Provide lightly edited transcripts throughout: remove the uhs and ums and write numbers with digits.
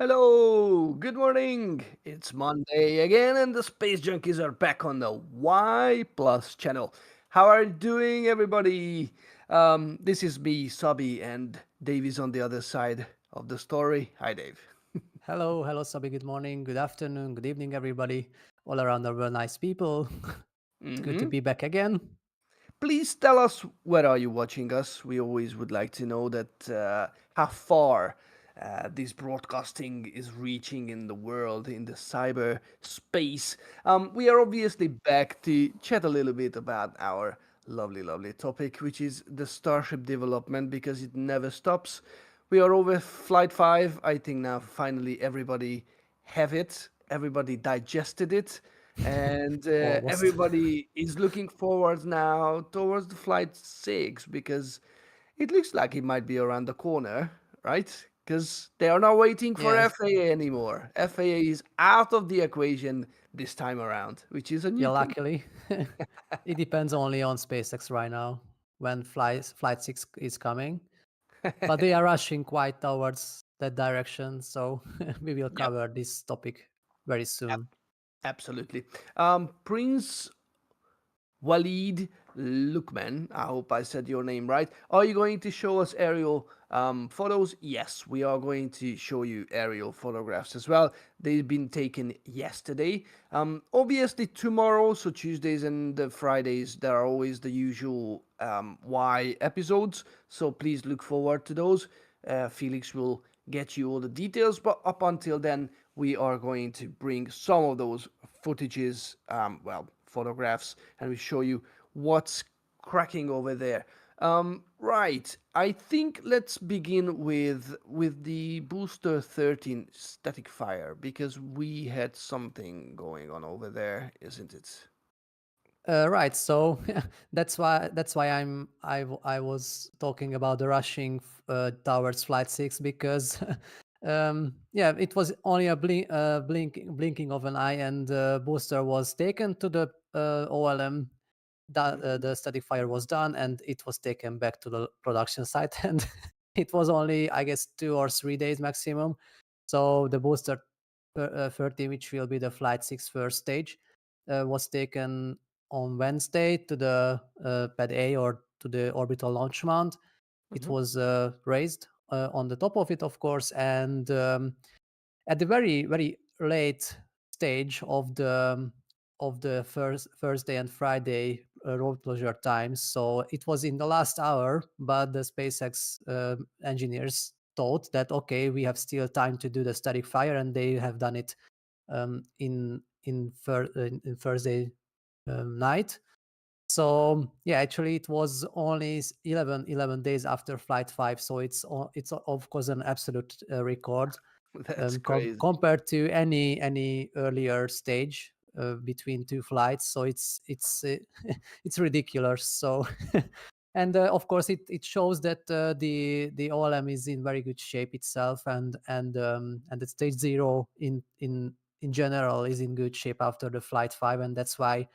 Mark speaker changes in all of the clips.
Speaker 1: Hello, good morning. It's Monday again, and the Space Junkies are back on the Y Plus channel. How are you doing, everybody? This is me, Sabi, and Dave is on the other side of the story. Hi, Dave.
Speaker 2: Hello, Sabi. Good morning, good afternoon, good evening, everybody. All around the world, nice people. It's good to
Speaker 1: hmm
Speaker 2: be back again.
Speaker 1: Please tell us where are you watching us. We always would like to know that how far this broadcasting is reaching in the world, in the cyber space. We are obviously back to chat a little bit about our lovely topic, which is the Starship development because it never stops. We are over Flight 5. I think now finally everybody have it, everybody digested it, and
Speaker 2: Almost.
Speaker 1: everybody is looking forward now towards the Flight 6 because it looks like it might be around the corner, right? Because they are not waiting for
Speaker 2: Yes.
Speaker 1: FAA anymore. FAA is out of the equation this time around, which is a new
Speaker 2: Yeah,
Speaker 1: thing.
Speaker 2: luckily. It depends only on SpaceX right now when Flight 6 is coming. But they are rushing quite towards that direction. So we will
Speaker 1: Yep,
Speaker 2: cover this topic very
Speaker 1: ab-
Speaker 2: soon.
Speaker 1: absolutely. Prince Walid Lukman, I hope I said your name right. Are you going to show us aerial photos? Yes, we are going to show you aerial photographs as well. They've been taken yesterday. Obviously, tomorrow, so Tuesdays and Fridays, there are always the usual Y episodes. So please look forward to those. Felix will get you all the details, but up until then, we are going to bring some of those footages, photographs, and we show you what's cracking over there. Right, I think let's begin with the Booster 13 static fire because we had something going on over there, isn't it?
Speaker 2: Right. So that's why I was talking about the rushing towards Flight 6 because yeah, it was only a blinking of an eye, and the booster was taken to the OLM. The static fire was done, and it was taken back to the production site, and it was only, I guess, 2 or 3 days maximum. So the booster 30, which will be the Flight 6 first stage, was taken on Wednesday to the Pad A, or to the orbital launch mount. It
Speaker 1: Mhm.
Speaker 2: was raised on the top of it, of course, and at the very late stage of the first Thursday and Friday road closure times. So it was in the last hour, but the SpaceX engineers thought that okay, we have still time to do the static fire, and they have done it in Thursday night. So yeah, actually it was only 11 days after Flight 5, so it's of course an absolute record
Speaker 1: That's crazy.
Speaker 2: compared to any earlier stage between two flights. So it's it's ridiculous. So and of course it shows that the OLM is in very good shape itself, and the stage 0 in general is in good shape after the Flight 5, and that's why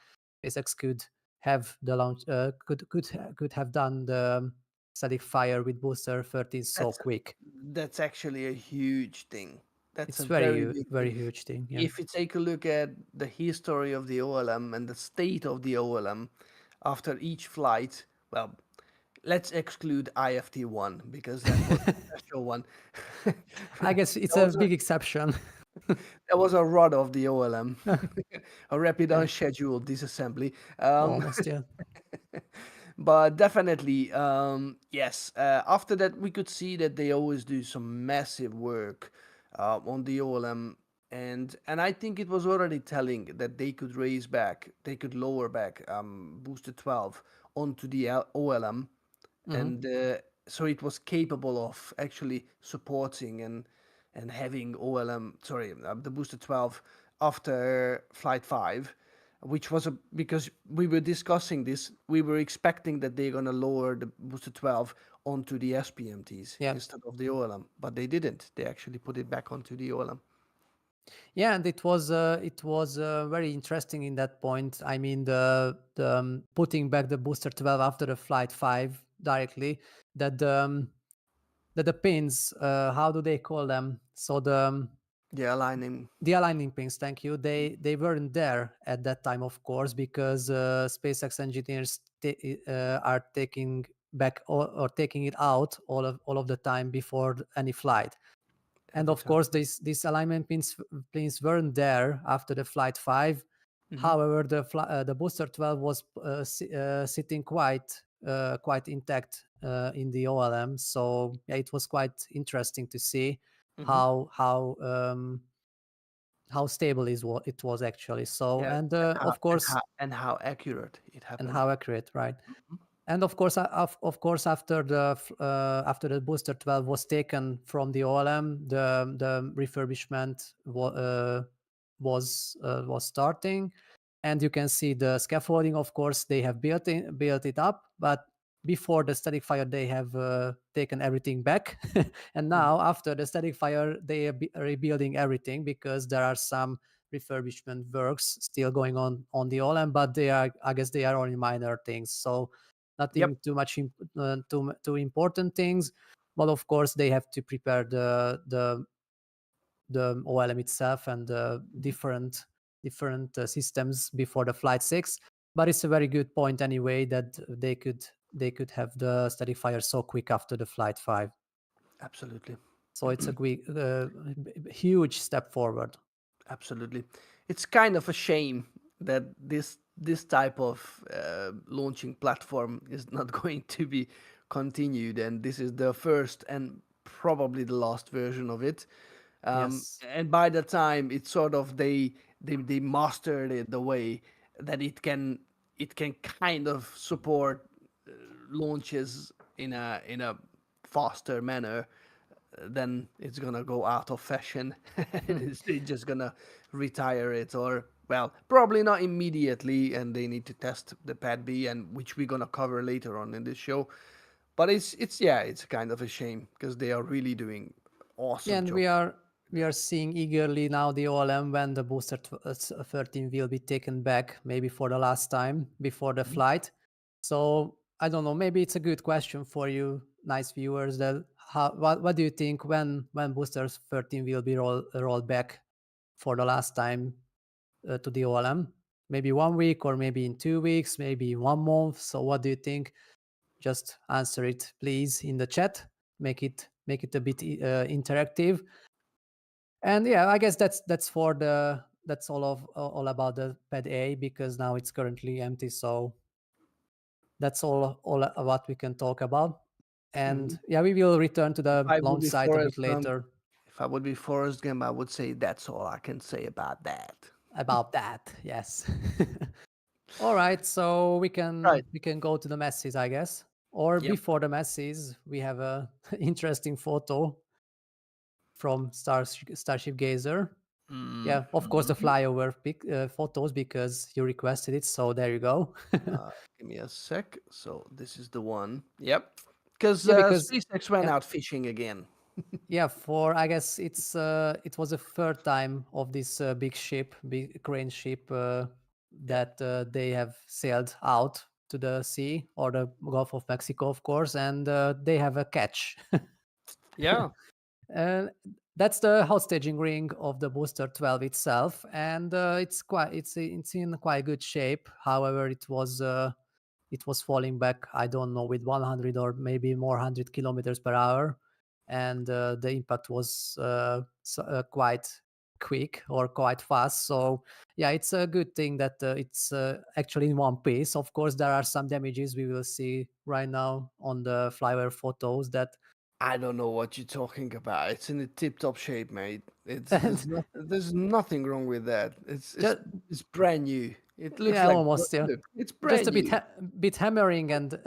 Speaker 2: SpaceX could have the launch could have done the static fire with booster 13 so
Speaker 1: That's
Speaker 2: quick.
Speaker 1: that's actually a huge thing. That's
Speaker 2: It's
Speaker 1: a very big
Speaker 2: very
Speaker 1: thing.
Speaker 2: huge thing. Yeah.
Speaker 1: If you take a look at the history of the OLM and the state of the OLM after each flight, well, let's exclude IFT1 because that was a special one.
Speaker 2: I guess
Speaker 1: That
Speaker 2: it's a
Speaker 1: was a
Speaker 2: big exception.
Speaker 1: that was a rod of the OLM, a rapid
Speaker 2: Yeah,
Speaker 1: unscheduled disassembly. Um,
Speaker 2: almost. Yeah.
Speaker 1: but definitely, yes. After that, we could see that they always do some massive work on the OLM, and I think it was already telling that they could raise back, they could lower back booster 12 onto the OLM,
Speaker 2: Hmm.
Speaker 1: and so it was capable of actually supporting and having OLM, sorry, the booster 12 after flight 5, which was a because we were discussing this, we were expecting that they're going to lower the booster 12 onto the SPMTs
Speaker 2: Yeah.
Speaker 1: instead of the OLM, but they didn't. They actually put it back onto the OLM.
Speaker 2: Yeah, and it was very interesting in that point. I mean, the putting back the booster 12 after the Flight 5 directly. That the pins, how do they call them? So
Speaker 1: The aligning.
Speaker 2: the aligning pins, thank you, they weren't there at that time, of course, because SpaceX engineers are taking back or taking it out all of the time before any flight. And
Speaker 1: Every
Speaker 2: of
Speaker 1: time.
Speaker 2: course these alignment pins weren't there after the flight 5.
Speaker 1: Hmm.
Speaker 2: However, the booster 12 was sitting quite intact in the OLM. So yeah, it was quite interesting to see
Speaker 1: Hmm.
Speaker 2: how how stable it was actually. So,
Speaker 1: Yeah,
Speaker 2: and
Speaker 1: and how
Speaker 2: of course,
Speaker 1: and how accurate it
Speaker 2: and
Speaker 1: happened.
Speaker 2: how accurate, right?
Speaker 1: Mhm.
Speaker 2: And of course, of course, after the booster 12 was taken from the OLM, the refurbishment was starting, and you can see the scaffolding. Of course, they have built it up, but before the static fire, they have taken everything back, and
Speaker 1: Mhm.
Speaker 2: now after the static fire, they are rebuilding everything because there are some refurbishment works still going on the OLM, but they are, I guess, they are only minor things. So
Speaker 1: Yep.
Speaker 2: nothing too much too important things, but of course they have to prepare the OLM itself and the different systems before the flight 6. But it's a very good point anyway that they could have the static fire so quick after the flight 5.
Speaker 1: Absolutely.
Speaker 2: So it's a huge step forward.
Speaker 1: Absolutely. It's kind of a shame that this type of launching platform is not going to be continued, and this is the first and probably the last version of it.
Speaker 2: Yes.
Speaker 1: And by the time it's sort of they mastered it the way that it can kind of support launches in a faster manner, then it's gonna go out of fashion. They're just gonna retire it, or well, probably not immediately, and they need to test the Pad B, and which we're gonna cover later on in this show. But it's yeah, it's kind of a shame because they are really doing
Speaker 2: Yeah,
Speaker 1: awesome
Speaker 2: and
Speaker 1: job.
Speaker 2: we are seeing eagerly now the OLM when the booster 13 will be taken back, maybe for the last time before the
Speaker 1: Mhm.
Speaker 2: flight. So I don't know. Maybe it's a good question for you, nice viewers. That what do you think when booster 13 will be rolled back for the last time to the OLM? Maybe 1 week, or maybe in 2 weeks, maybe 1 month. So what do you think? Just answer it, please, in the chat. Make it a bit interactive. And yeah, I guess that's all about the pad A, because now it's currently empty. So that's all what we can talk about. And
Speaker 1: Mhm.
Speaker 2: yeah, we will return to
Speaker 1: If
Speaker 2: the
Speaker 1: I would
Speaker 2: launch
Speaker 1: be
Speaker 2: site a bit
Speaker 1: Forrest Gump,
Speaker 2: later
Speaker 1: if I would be Forrest Gump, I would say that's all I can say about that.
Speaker 2: about that. Yes. All right, so we can
Speaker 1: Right.
Speaker 2: we can go to the messages, I guess. Or
Speaker 1: Yep.
Speaker 2: before the messages, we have a interesting photo from Starship Gazer. Yeah, of course, the
Speaker 1: Mhm.
Speaker 2: flyover photos, because you requested it. So there you go.
Speaker 1: Give me a sec. So this is the one. Yep. Because
Speaker 2: Yeah, because
Speaker 1: SpaceX went
Speaker 2: yeah,
Speaker 1: out fishing again.
Speaker 2: yeah. For I guess it was the third time of this big crane ship
Speaker 1: Yep.
Speaker 2: that they have sailed out to the sea, or the Gulf of Mexico, of course, and they have a catch.
Speaker 1: Yeah.
Speaker 2: And that's the hot staging ring of the booster 12 itself, and it's in quite good shape. However, it was falling back, I don't know, with 100 or maybe more 100 kilometers per hour, and the impact was quite quick or quite fast. So yeah, it's a good thing that it's actually in one piece. Of course, there are some damages we will see right now on the flyover photos that
Speaker 1: I don't know what you're talking about. It's in a tip-top shape, mate. It's
Speaker 2: and
Speaker 1: not. There's nothing wrong with that.
Speaker 2: just
Speaker 1: It's brand new. It looks
Speaker 2: yeah,
Speaker 1: like
Speaker 2: almost, yeah.
Speaker 1: look. It's
Speaker 2: Just
Speaker 1: brand
Speaker 2: a bit
Speaker 1: new.
Speaker 2: bit hammering, and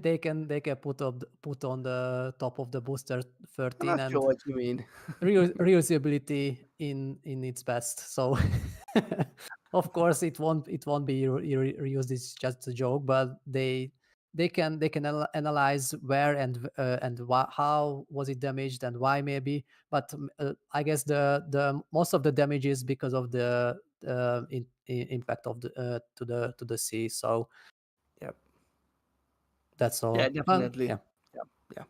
Speaker 2: they can put on the top of the booster
Speaker 1: I'm
Speaker 2: 13,
Speaker 1: not sure
Speaker 2: and
Speaker 1: what you mean.
Speaker 2: reusability in its best. So of course it won't be reused. It's just a joke, but they can analyze where and how was it damaged and why, maybe. But I guess the most of the damage is because of the impact of the to the sea. So
Speaker 1: Yep.
Speaker 2: that's
Speaker 1: Yeah,
Speaker 2: all. But
Speaker 1: definitely.
Speaker 2: yeah.
Speaker 1: Yeah, yeah.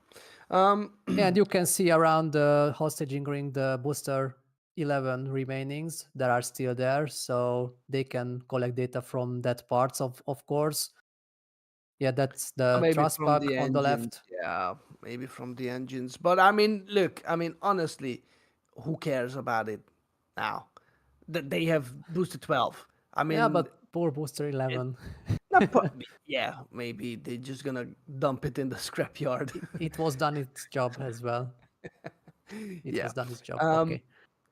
Speaker 2: And you can see around the hostaging ring the booster 11 remainings that are still there, so they can collect data from that parts of course. Yeah, that's the
Speaker 1: Maybe
Speaker 2: thrust
Speaker 1: from
Speaker 2: pack
Speaker 1: the
Speaker 2: on the
Speaker 1: engines.
Speaker 2: left.
Speaker 1: Yeah, maybe from the engines. But I mean, look, I mean, honestly, who cares about it now? That they have boosted 12. I
Speaker 2: Yeah,
Speaker 1: mean,
Speaker 2: but poor booster
Speaker 1: it,
Speaker 2: 11.
Speaker 1: not yeah, maybe they're just gonna dump it in the scrapyard.
Speaker 2: It was done its job as well. It
Speaker 1: Yeah.
Speaker 2: was done its job.
Speaker 1: Um,
Speaker 2: Okay,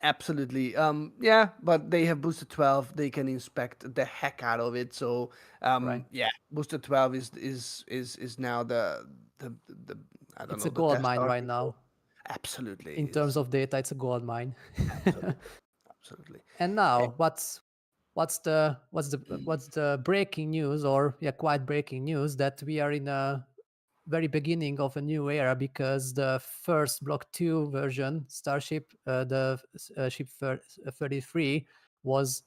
Speaker 1: absolutely. Yeah, but they have Booster 12. They can inspect the heck out of it. So,
Speaker 2: right.
Speaker 1: yeah, Booster 12 is now the I don't
Speaker 2: It's a
Speaker 1: know, the
Speaker 2: gold
Speaker 1: test
Speaker 2: mine right
Speaker 1: article.
Speaker 2: now.
Speaker 1: Absolutely
Speaker 2: In terms
Speaker 1: is.
Speaker 2: of data, it's a gold mine.
Speaker 1: Absolutely. Absolutely.
Speaker 2: And now, what's the breaking news, or yeah, quite breaking news, that we are in a very beginning of a new era, because the first Block 2 version, Starship, ship 33, was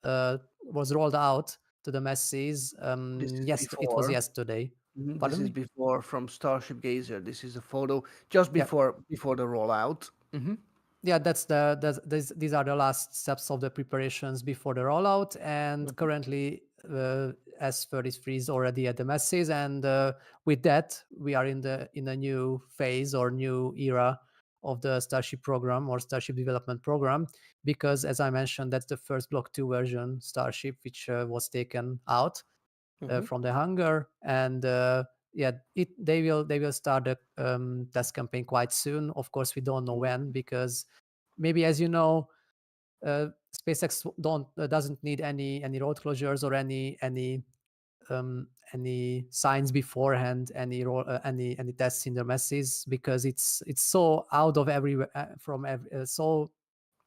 Speaker 2: was rolled out to the masses.
Speaker 1: This is
Speaker 2: Yes, it was
Speaker 1: before.
Speaker 2: yesterday.
Speaker 1: This
Speaker 2: Pardon
Speaker 1: is
Speaker 2: me?
Speaker 1: before from Starship Gazer. This is a photo just
Speaker 2: Yeah.
Speaker 1: before the rollout.
Speaker 2: Yeah, these are the last steps of the preparations before the rollout, and currently S33 is already at the masses, and with that we are in a new phase or new era of the Starship program or Starship development program, because as I mentioned, that's the first Block 2 version Starship which was taken out
Speaker 1: Hmm.
Speaker 2: from the hangar, and yeah, they will start the test campaign quite soon. Of course, we don't know when, because maybe, as you know, SpaceX doesn't need any road closures or any signs beforehand, any tests in their masses, because it's so out of everywhere, from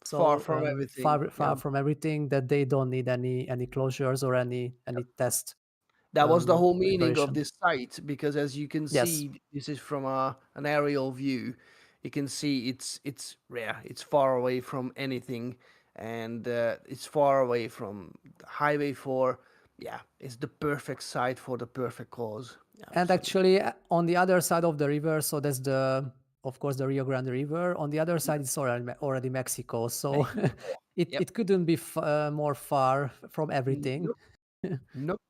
Speaker 1: Far from everything.
Speaker 2: far
Speaker 1: Yeah.
Speaker 2: from everything, that they don't need any closures or any test
Speaker 1: That was the whole meaning of
Speaker 2: preparation.
Speaker 1: this site, because as you can
Speaker 2: Yes,
Speaker 1: see, this is from an aerial view. You can see it's far away from anything, and it's far away from the Highway 4. Yeah, it's the perfect site for the perfect cause.
Speaker 2: and
Speaker 1: Absolutely.
Speaker 2: actually, on the other side of the river, so that's of course, the Rio Grande River. On the other side, it's already Mexico, so
Speaker 1: Mexico.
Speaker 2: it
Speaker 1: Yep.
Speaker 2: it couldn't be more far from everything.
Speaker 1: Nope. Nope.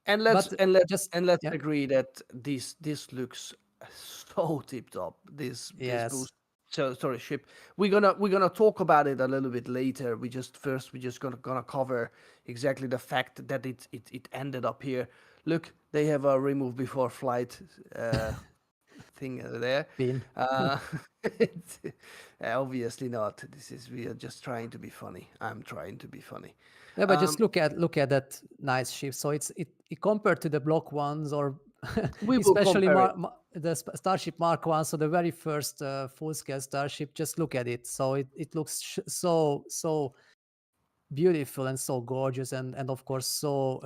Speaker 1: And let's
Speaker 2: But
Speaker 1: and let
Speaker 2: just
Speaker 1: and let's
Speaker 2: yeah,
Speaker 1: agree that this looks so tip top. This
Speaker 2: yes,
Speaker 1: boost. So sorry, ship. We're gonna talk about it a little bit later. We just gonna cover exactly the fact that it ended up here. Look, they have a remove before flight thing there.
Speaker 2: been.
Speaker 1: Uh, obviously not. We are just trying to be funny. I'm trying to be funny.
Speaker 2: Yeah, but
Speaker 1: Um,
Speaker 2: just look at that nice ship. So it compared to the Block ones, or
Speaker 1: we will
Speaker 2: especially
Speaker 1: compare it.
Speaker 2: the Starship Mark One, so the very first full scale Starship. Just look at it. So it looks so beautiful and so gorgeous, and of course so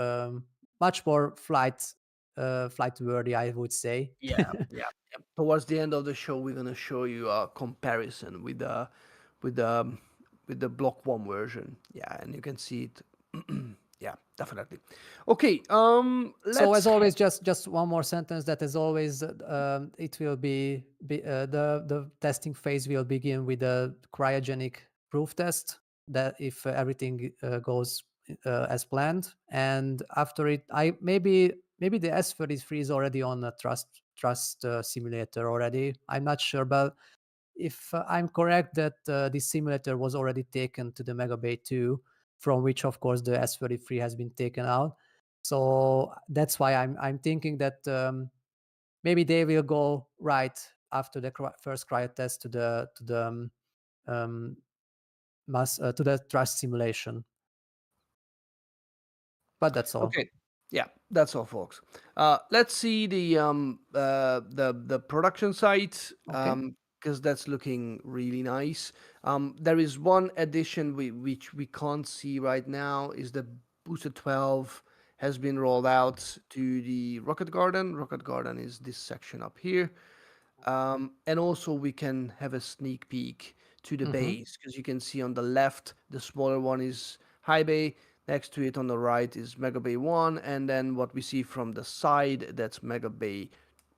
Speaker 2: much more flight worthy, I would say.
Speaker 1: Yeah, yeah, yeah. Towards the end of the show, we're gonna show you a comparison with the with the Block One version. Yeah, and you can see it. Yeah, definitely. Okay,
Speaker 2: So as
Speaker 1: let's
Speaker 2: always, just one more sentence, that as always, it will be the testing phase will begin with a cryogenic proof test, that if everything goes as planned, and after it, maybe the S33 is already on a trust simulator already. I'm not sure, but if I'm correct, that this simulator was already taken to the Mega Bay 2, from which, of course, the S33 has been taken out. So that's why I'm thinking that maybe they will go right after the first cryo test um, to the trust simulation. But that's all.
Speaker 1: Okay. Yeah, that's all, folks. Let's see the production site,
Speaker 2: Okay.
Speaker 1: because that's looking really nice. There is one addition which we can't see right now, is the Booster 12 has been rolled out to the Rocket Garden. Rocket Garden is this section up here. And also we can have a sneak peek to the
Speaker 2: Mm-hmm.
Speaker 1: bays, because you can see on the left the smaller one is high bay, next to it on the right is mega bay 1, and then what we see from the side, that's mega bay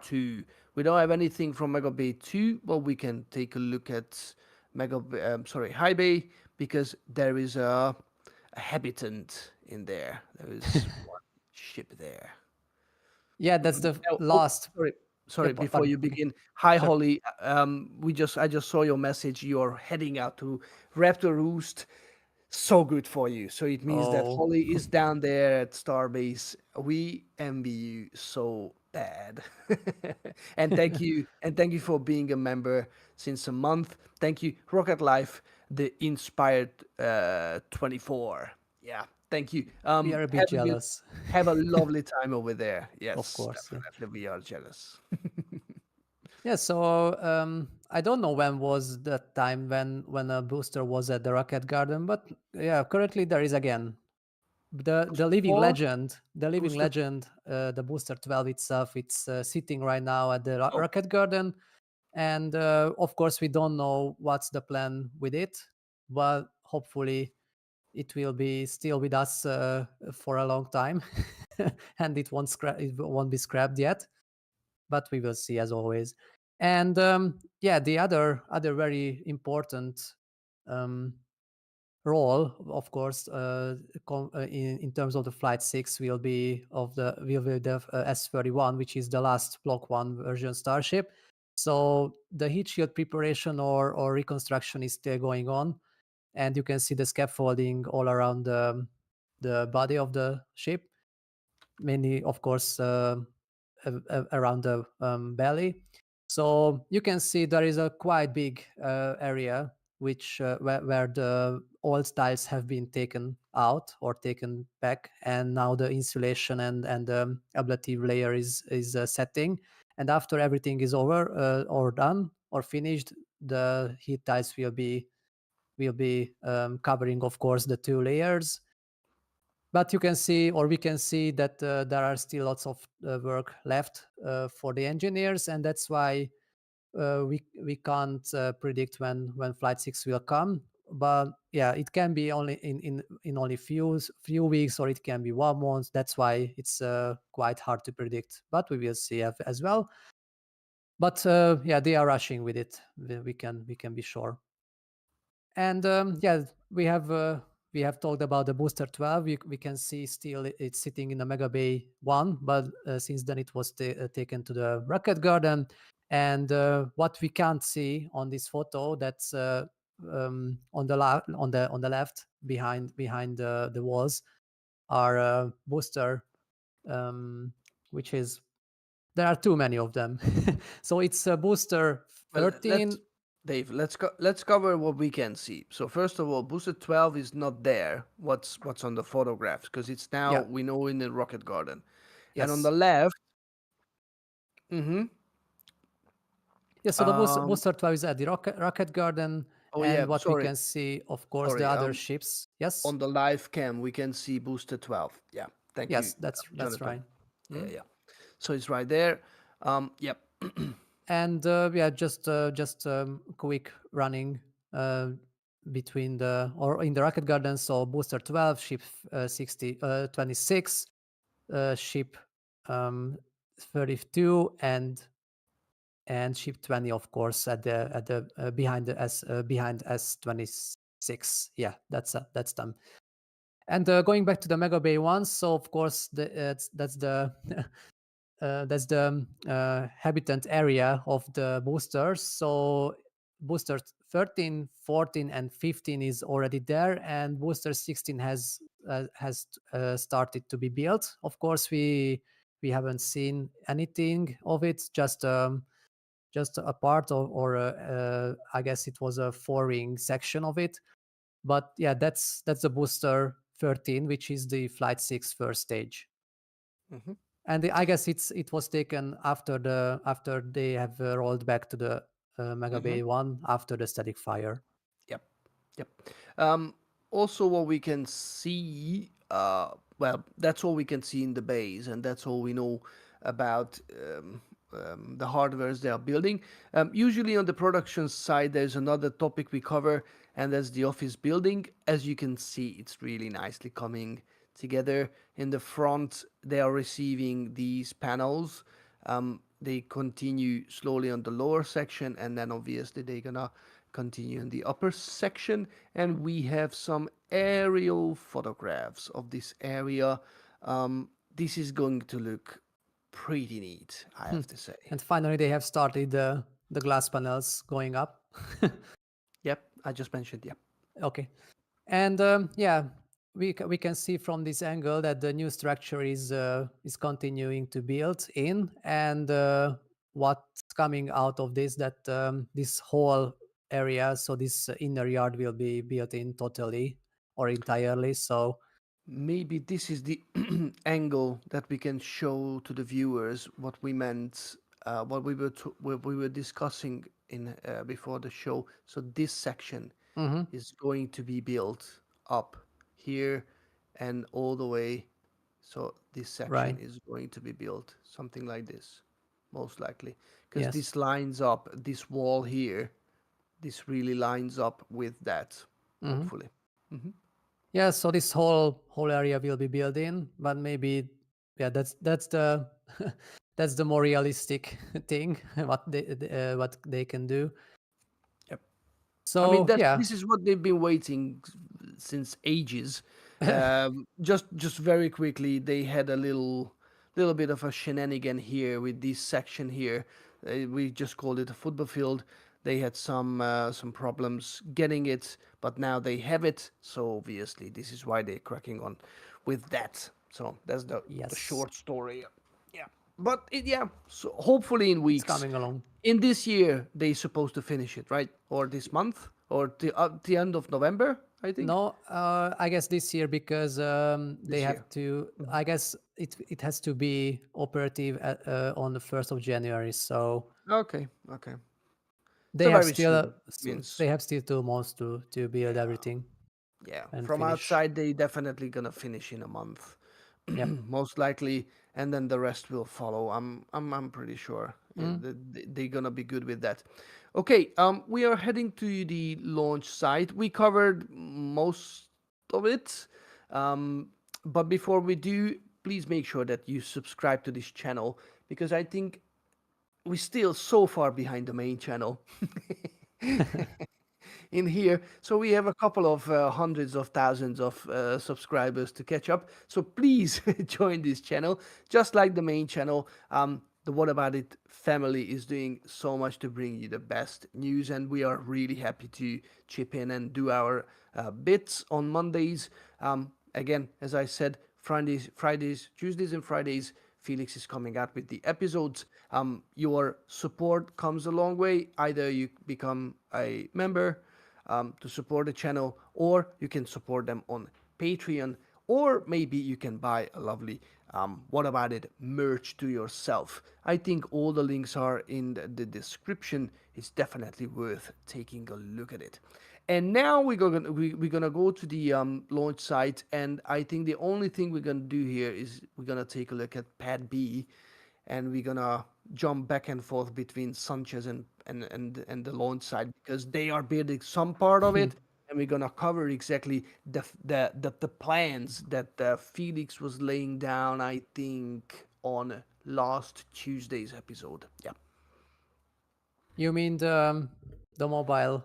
Speaker 1: 2, We don't have anything from Mega Bay 2, but we can take a look at High Bay, because there is a habitant in there. There is one ship there.
Speaker 2: Yeah, that's the
Speaker 1: Oh,
Speaker 2: last.
Speaker 1: sorry,
Speaker 2: Yeah,
Speaker 1: sorry. Before
Speaker 2: pardon.
Speaker 1: you
Speaker 2: Okay,
Speaker 1: begin, hi
Speaker 2: sure.
Speaker 1: Holly. I just saw your message. You're heading out to Raptor Roost. So good for you. So it means that
Speaker 2: Oh,
Speaker 1: Holly is down there at Starbase. We envy you so bad. And thank you for being a member since a month. Thank you, Rocket Life, the Inspired 24. Yeah, thank you.
Speaker 2: we are a bit jealous,
Speaker 1: Have a lovely time over there.
Speaker 2: of
Speaker 1: Yes,
Speaker 2: course. Yeah.
Speaker 1: definitely we are jealous.
Speaker 2: Yeah. So I don't know when was the time when a booster was at the Rocket Garden, but yeah, currently there is again the
Speaker 1: Booster
Speaker 2: living
Speaker 1: 4,
Speaker 2: legend,
Speaker 1: booster.
Speaker 2: the booster 12 itself. It's sitting right now at the
Speaker 1: Oh,
Speaker 2: Rocket Garden, and of course we don't know what's the plan with it, but hopefully it will be still with us for a long time, and it won't be scrapped yet, but we will see as always. And yeah, the other very important um, role, of course, in terms of the Flight 6 will be the S31, which is the last Block 1 version Starship. So the heat shield preparation or reconstruction is still going on, and you can see the scaffolding all around the body of the ship, mainly, of course, around the belly. So you can see there is a quite big area where the old tiles have been taken out or taken back, and now the insulation and the ablative layer is setting. And after everything is over or done or finished, the heat tiles will be covering, of course, the two layers. But you can see, or we can see, that there are still lots of work left for the engineers, and that's why we can't predict when Flight 6 will come. But yeah, it can be only in only few weeks, or it can be 1 month. That's why it's quite hard to predict. But we will see as well. But yeah, they are rushing with it. We can be sure. And yeah, we have talked about the booster 12. We can see still it's sitting in the Mega Bay 1, but since then it was taken to the Rocket Garden. And what we can't see on this photo, that's on the on the left behind the walls, are booster, um, which is there are too many of them. So it's booster
Speaker 1: well,
Speaker 2: 13.
Speaker 1: let's cover what we can see. So first of all, booster 12 is not there. What's on the photographs, because it's now,
Speaker 2: Yeah.
Speaker 1: we know, in the Rocket Garden. And on the
Speaker 2: Yes.
Speaker 1: left, mm-hmm,
Speaker 2: Yeah, so the
Speaker 1: um
Speaker 2: booster 12 is at the Rocket Garden,
Speaker 1: oh yeah,
Speaker 2: and what we
Speaker 1: sorry,
Speaker 2: can see, of course, the
Speaker 1: sorry.
Speaker 2: other ships. Yes,
Speaker 1: On the live cam we can see booster 12. Yeah, thank you,
Speaker 2: yes, that's
Speaker 1: Jonathan.
Speaker 2: right.
Speaker 1: Yeah,
Speaker 2: Mhm.
Speaker 1: yeah. So it's right there. Yep.
Speaker 2: And yeah, just quick running uh, between the or in the Rocket Garden. So booster 12, ship 26, ship um, 32, and ship 20, of course, at the behind S26. Yeah, that's them. And going back to the Mega Bay one, so of course that's the habitant area of the boosters. So boosters 13, 14, and 15 is already there, and booster 16 has started to be built. Of course, we haven't seen anything of it, just a part of, or I guess it was a four-ring section of it. But yeah, that's the booster 13, which is the Flight 6 first stage.
Speaker 1: Hmm.
Speaker 2: And I guess it was taken after they have rolled back to the Mega
Speaker 1: Hmm.
Speaker 2: Bay 1 after the static fire.
Speaker 1: Yep. Yep. Um, Also, what we can see, well, that's all we can see in the base, and that's all we know about the hardwares they are building. Usually, on the production side, there's another topic we cover, and that's the office building. As you can see, it's really nicely coming together. In the front, they are receiving these panels. they continue slowly on the lower section, and then obviously they're gonna continue in the upper section. And we have some aerial photographs of this area. This is going to look pretty neat, I
Speaker 2: Hmm.
Speaker 1: have to say.
Speaker 2: And finally, they have started the glass panels going up.
Speaker 1: Yep, I just mentioned. Yep.
Speaker 2: Okay. And yeah, we can see from this angle that the new structure is continuing to build in, and what's coming out of this, that this whole area, so this inner yard will be built in totally or entirely. So
Speaker 1: Maybe this is the angle that we can show to the viewers what we meant, what we were discussing in before the show. So this section
Speaker 2: mhm,
Speaker 1: is going to be built up here and all the way. So this section
Speaker 2: right,
Speaker 1: is going to be built something like this, most likely, because
Speaker 2: yes,
Speaker 1: this lines up this wall here. This really lines up with that,
Speaker 2: mhm.
Speaker 1: hopefully. Hmm.
Speaker 2: Yeah, so this whole area will be built in, but maybe yeah, that's the that's the more realistic thing what they can do.
Speaker 1: Yep. I mean,
Speaker 2: So
Speaker 1: that's
Speaker 2: yeah,
Speaker 1: this is what they've been waiting since ages. Just very quickly, they had a little bit of a shenanigan here with this section here. We just called it a football field. They had some problems getting it, but now they have it. So obviously, this is why they're cracking on with that. So that's the
Speaker 2: yes,
Speaker 1: short story. Yeah, but yeah. So hopefully in
Speaker 2: it's
Speaker 1: weeks
Speaker 2: coming along.
Speaker 1: in this year they supposed to finish it, right? Or this month, or the end of November, I think.
Speaker 2: No, I guess this year, because they
Speaker 1: This
Speaker 2: have
Speaker 1: year.
Speaker 2: to. I guess it has to be operative on the 1st of January. So
Speaker 1: Okay, okay.
Speaker 2: they
Speaker 1: So
Speaker 2: have
Speaker 1: very
Speaker 2: still
Speaker 1: soon means,
Speaker 2: they have still 2 months to build
Speaker 1: yeah,
Speaker 2: everything
Speaker 1: yeah.
Speaker 2: and
Speaker 1: From
Speaker 2: finish.
Speaker 1: outside, they definitely gonna finish in a month,
Speaker 2: Yep.
Speaker 1: most likely, and then the rest will follow. I'm pretty sure
Speaker 2: Mm.
Speaker 1: they're gonna be good with that. Okay, we are heading to the launch site. We covered most of it, um, but before we do, please make sure that you subscribe to this channel because I think we're still so far behind the main channel in here. So we have a couple of hundreds of thousands of subscribers to catch up. So please join this channel, just like the main channel. The What About It family is doing so much to bring you the best news, and we are really happy to chip in and do our bits on Mondays. Again, as I said, Tuesdays, and Fridays. Felix is coming out with the episodes. Your support comes a long way. Either you become a member to support the channel, or you can support them on Patreon, or maybe you can buy a lovely What About It merch to yourself. I think all the links are in the description. It's definitely worth taking a look at it. And now we're gonna go to the launch site, and I think the only thing we're gonna do here is we're gonna take a look at Pad B, and we're gonna jump back and forth between Sanchez and the launch site because they are building some part of it, and we're gonna cover exactly the plans that Felix was laying down. I think on last Tuesday's episode. Yeah.
Speaker 2: You mean the mobile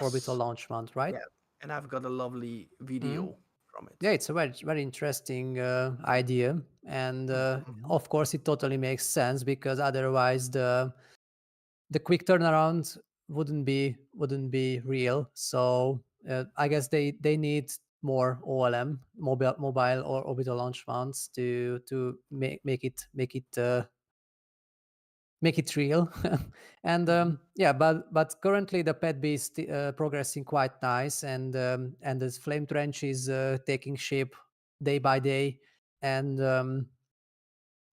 Speaker 2: orbital
Speaker 1: Yes.
Speaker 2: launch mount, right?
Speaker 1: Yeah. And I've got a lovely
Speaker 2: Mm.
Speaker 1: video from it.
Speaker 2: Yeah, it's a very interesting idea, and
Speaker 1: Mhm.
Speaker 2: of course it totally makes sense, because otherwise the quick turnaround wouldn't be real. So I guess they need more OLM, mobile or orbital launch mounts, to make it real. And
Speaker 1: Mhm.
Speaker 2: yeah, but currently the pad B is progressing quite nice, and the flame trench is taking shape day by day. And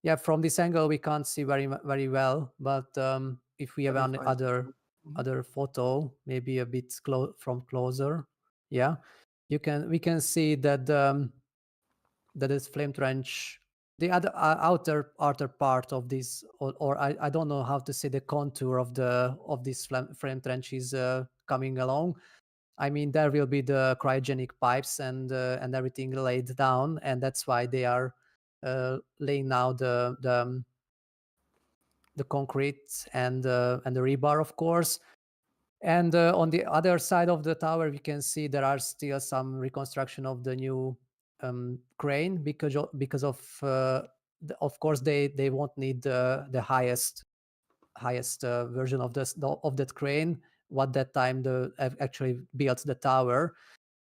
Speaker 2: yeah, from this angle we can't see very well, but if we have
Speaker 1: Let me
Speaker 2: an
Speaker 1: find
Speaker 2: other
Speaker 1: some. Mhm.
Speaker 2: other photo, maybe a bit from closer, yeah, we can see that that is flame trench, the other outer part of this, or I don't know how to say, the contour of this flame trench is coming along. I mean, there will be the cryogenic pipes and everything laid down, and that's why they are laying now the concrete and the rebar, of course. And on the other side of the tower, we can see there are still some reconstruction of the new crane because of course they won't need the highest version of that crane what that time actually built the tower.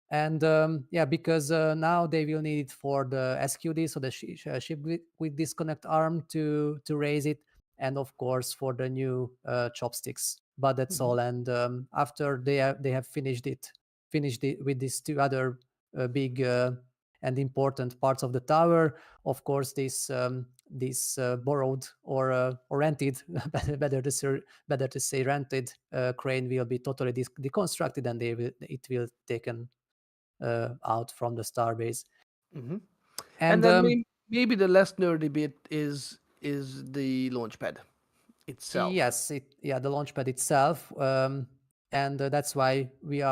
Speaker 2: And yeah, because now they will need it for the SQD, so the ship with disconnect arm to raise it, and of course for the new chopsticks. But that's
Speaker 1: Mhm.
Speaker 2: all. And after they have finished it with these two other big and important parts of the tower. Of course, this borrowed or rented, better to say rented crane will be totally deconstructed, and it will taken out from the Starbase.
Speaker 1: Mhm. And
Speaker 2: And
Speaker 1: then maybe the less nerdy bit is the launch pad itself.
Speaker 2: yes, the launchpad itself, and that's why we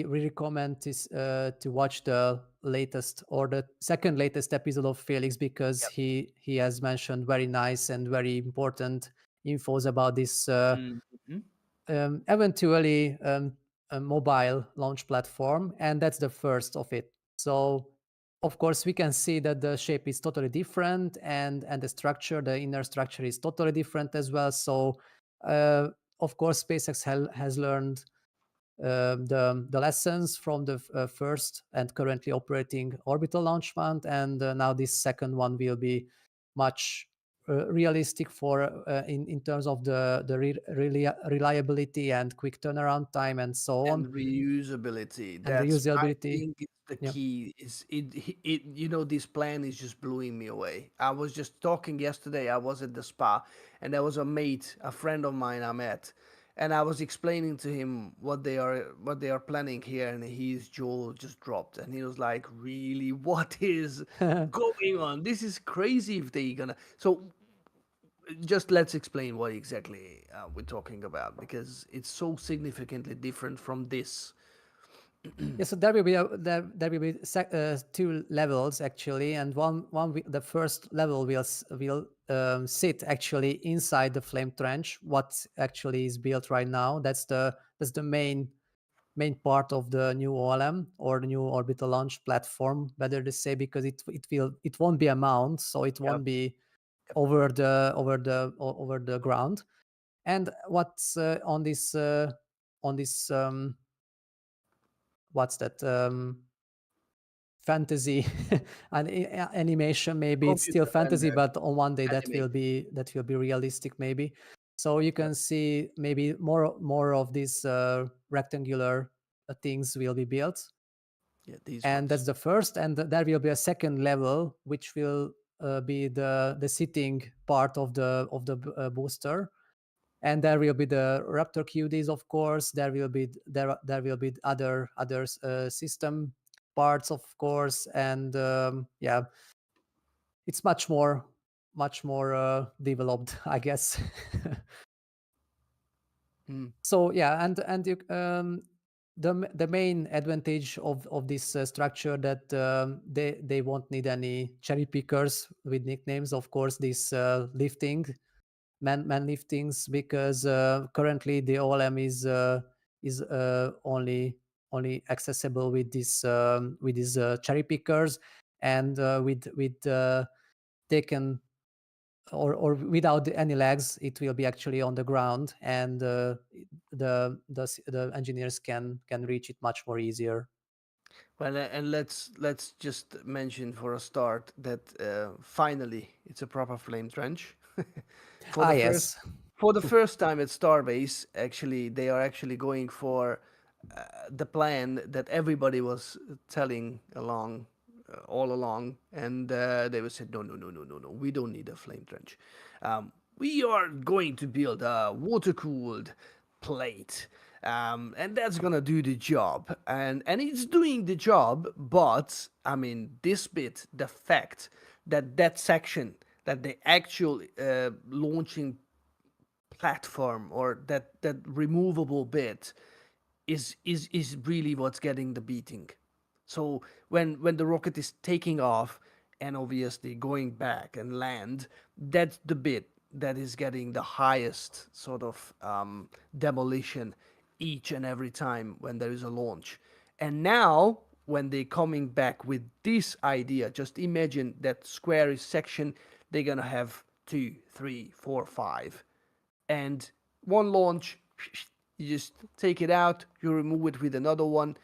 Speaker 2: recommend this to watch the latest or the second latest episode of Felix, because
Speaker 1: Yep.
Speaker 2: he has mentioned very nice and very important infos about this
Speaker 1: Mhm.
Speaker 2: eventually a mobile launch platform, and that's the first of it. So of course we can see that the shape is totally different, and the inner structure is totally different as well. So uh, of course SpaceX has learned the lessons from the first and currently operating orbital launch mount, and now this second one will be much realistic for in terms of the reliability and quick turnaround time and so on,
Speaker 1: And reusability.
Speaker 2: and
Speaker 1: That's, I
Speaker 2: reusability.
Speaker 1: think, it's the
Speaker 2: Yeah.
Speaker 1: key. Is it this plan is just blowing me away. I was just talking yesterday. I was at the spa, and there was a mate, a friend of mine I met, and I was explaining to him what they are planning here, and his jaw just dropped, and he was like, "Really? What is going on? This is crazy if they gonna." So just let's explain what exactly we're talking about, because it's so significantly different from this.
Speaker 2: Yeah, so there will be there will be two levels actually, and the first level will sit actually inside the flame trench. What actually is built right now? That's the main part of the new OLM, or the new orbital launch platform, better to say, because it won't be a mount, so it
Speaker 1: Yep.
Speaker 2: won't be
Speaker 1: Yep.
Speaker 2: over the ground. And what's on this what's that fantasy and animation, maybe it's still
Speaker 1: Computer
Speaker 2: fantasy,
Speaker 1: render
Speaker 2: but on one day
Speaker 1: animation.
Speaker 2: that will be realistic maybe. So you
Speaker 1: Yep.
Speaker 2: can see maybe more of these rectangular things will be built,
Speaker 1: Yeah, these
Speaker 2: and
Speaker 1: ones.
Speaker 2: that's the first. And there will be a second level which will be the sitting part of the booster, and there will be the Raptor QDs, of course. There will be other system parts, of course, and yeah, it's much more developed, I guess.
Speaker 1: Mm.
Speaker 2: So yeah, and the main advantage of this structure, that they won't need any cherry pickers with nicknames, of course. This lifting man liftings, because currently the OLM is only accessible with these cherry pickers, and with taken or without any legs, it will be actually on the ground, and the engineers can reach it much more easier.
Speaker 1: Well, and let's just mention for a start that finally it's a proper flame trench. for
Speaker 2: Ah,
Speaker 1: the first
Speaker 2: yes.
Speaker 1: for the first time at Starbase, actually, they are actually going for the plan that everybody was telling along all along, and they were said, no, no, no, no, no, no, we don't need a flame trench. We are going to build a water cooled plate, and that's gonna do the job, and it's doing the job. But I mean, this bit, the fact that section, that the actual launching platform, or that removable bit, is really what's getting the beating. So when the rocket is taking off and obviously going back and land, that's the bit that is getting the highest sort of demolition each and every time when there is a launch. And now, when they're coming back with this idea, just imagine that square is section, they're gonna have two, three, four, five, and one launch, you just take it out, you remove it with another one,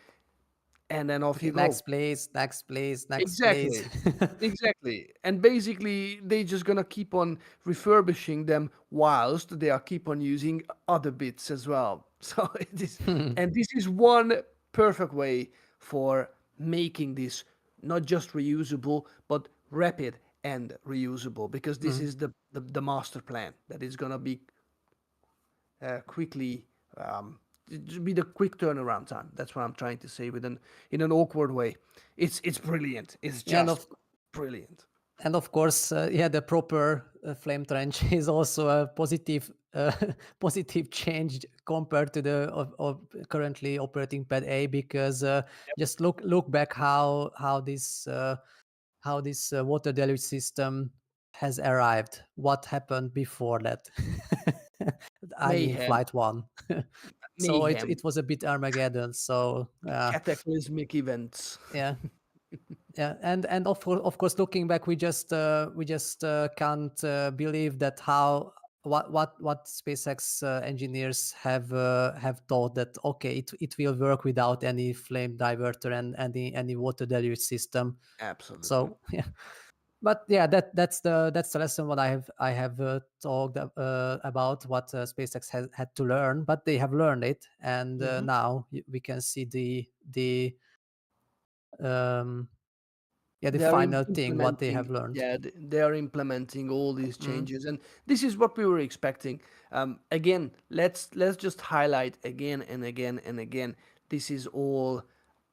Speaker 1: and then off you
Speaker 2: Okay,
Speaker 1: go.
Speaker 2: next please, next please, next please.
Speaker 1: Exactly. Exactly. And basically they just gonna keep on refurbishing them whilst they are keep on using other bits as well. So it is, and this is one perfect way for making this not just reusable but rapid and reusable, because this
Speaker 2: Mm.
Speaker 1: is the master plan that is gonna be quickly just be the quick turnaround time. That's what I'm trying to say with an in an awkward way. It's brilliant. It's
Speaker 2: Yeah,
Speaker 1: just brilliant.
Speaker 2: and of course, yeah, the proper flame trench is also a positive positive change compared to the of currently operating pad A, because just look back how this water deluge system has arrived. What happened before that? I mean,
Speaker 1: Mayhem,
Speaker 2: flight one. So
Speaker 1: mayhem,
Speaker 2: it was a bit Armageddon. So
Speaker 1: cataclysmic events.
Speaker 2: yeah, yeah, and of course, looking back, we just can't believe that how what SpaceX engineers have thought that okay, it will work without any flame diverter and any water deluge system.
Speaker 1: Absolutely.
Speaker 2: So yeah, but yeah, that's the lesson what I have talked about, what SpaceX has had to learn, but they have learned it, and
Speaker 1: Mhm.
Speaker 2: now we can see the um, yeah, the
Speaker 1: They are
Speaker 2: final thing what they
Speaker 1: implementing,
Speaker 2: have learned.
Speaker 1: yeah, they are implementing all these
Speaker 2: Mm.
Speaker 1: changes, and this is what we were expecting. Again, let's just highlight again and again and again, this is all